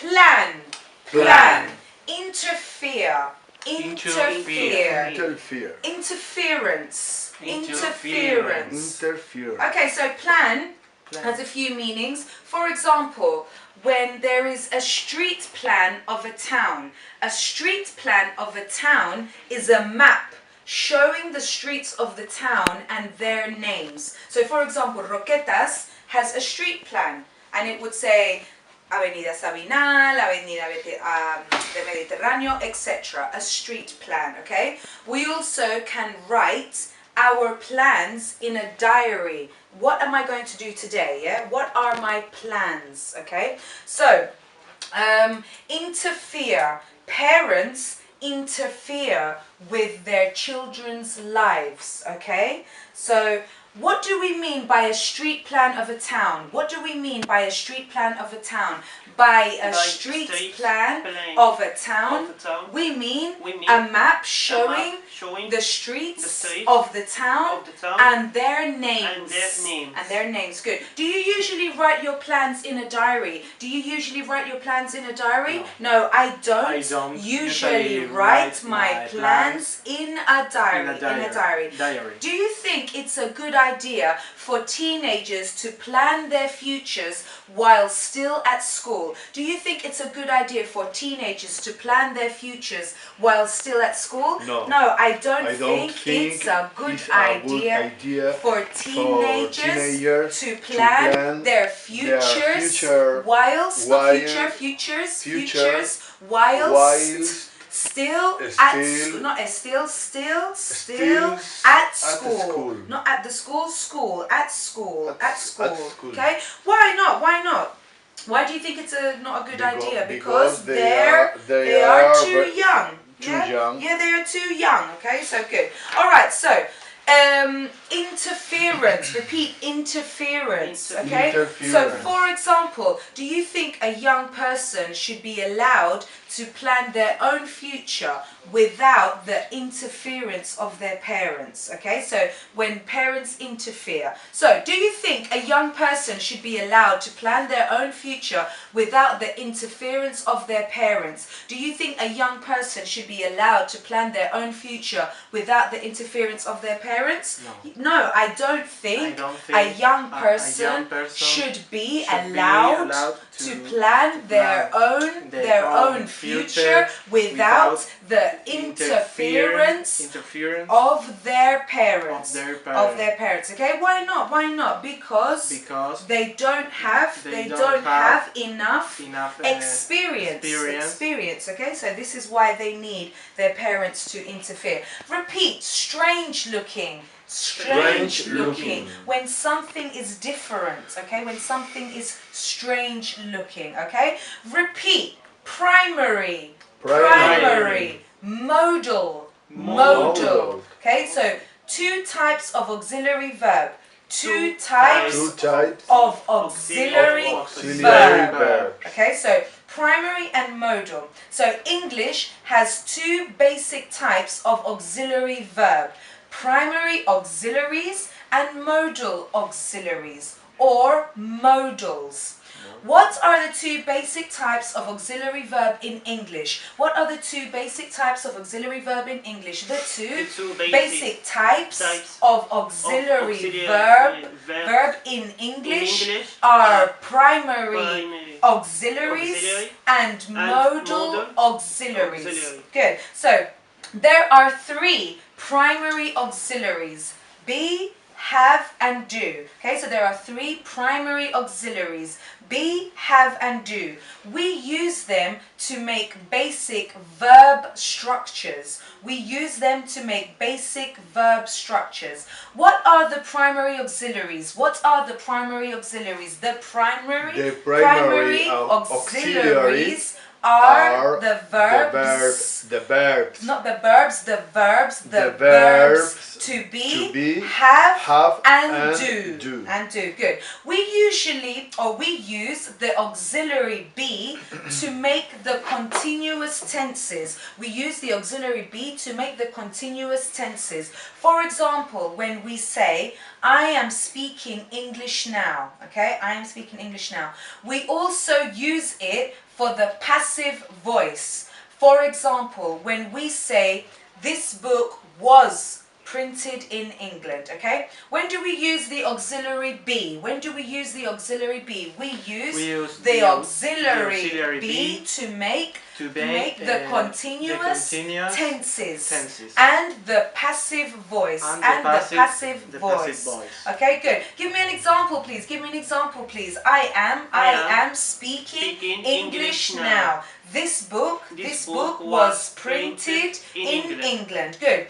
Plan. Plan. Interfere. Interfere. Interference. Interference. Okay, so plan has a few meanings. For example, when there is a street plan of a town. A street plan of a town is a map showing the streets of the town and their names. So for example, Roquetas has a street plan and it would say Avenida Sabinal, Avenida de Mediterráneo, etc. A street plan, okay? We also can write our plans in a diary. What am I going to do today, yeah? What are my plans, okay? So, interfere. Parents interfere with their children's lives, okay? So, what do we mean by a street plan of a town? What do we mean by a street plan of a town? By a street plan of a town, we mean a map showing the streets of the town and their names. And their names. Good. Do you usually write your plans in a diary? Do you usually write your plans in a diary? No, I don't usually write my plans in a diary. Do you think it's a good idea for teenagers to plan their futures while still at school? Do you think it's a good idea for teenagers to plan their futures while still at school? No. No, I don't think it's a good idea for teenagers to plan their futures whilst still at school. Not at the school, at school. Okay? Why not? Why do you think it's not a good idea? Because they are too young. Yeah, they are too young. Okay, so good. All right, so interference. Repeat, interference. Okay. So, for example, do you think a young person should be allowed to plan their own future without the interference of their parents? Okay. So, when parents interfere. So, do you think a young person should be allowed to plan their own future without the interference of their parents? Do you think a young person should be allowed to plan their own future without the interference of their parents? No, I don't think a young person should be allowed to plan their own future without the interference of their parents. Okay, why not? Because they don't have enough experience. Okay, so this is why they need their parents to interfere. Repeat, strange looking. When something is different, okay? When something is strange looking, okay? Repeat, primary. Modal. Okay, so two types of auxiliary verb. Two types of auxiliary verb. Okay, so primary and modal. So English has two basic types of auxiliary verb. Primary auxiliaries and modal auxiliaries, or modals. What are the two basic types of auxiliary verb in English? What are the two basic types of auxiliary verb in English? The two basic types of auxiliary verb in English are primary auxiliaries and modal auxiliaries. Good. So there are three primary auxiliaries: be, have, and do. Okay, so there are three primary auxiliaries: be, have, and do. We use them to make basic verb structures. What are the primary auxiliaries? The primary auxiliaries are the verbs. Not the verbs, the verbs to be, have and do. Good. We use the auxiliary be to make the continuous tenses. For example, when we say, I am speaking English now. Okay, I am speaking English now. We also use it for the passive voice. For example, when we say this book was printed in England, okay? When do we use the auxiliary be? When do we use the auxiliary be? We use the auxiliary be to make the continuous tenses and the passive voice. Okay, good. Give me an example, please. Give me an example, please. I am speaking English now. This book was printed in England. Good.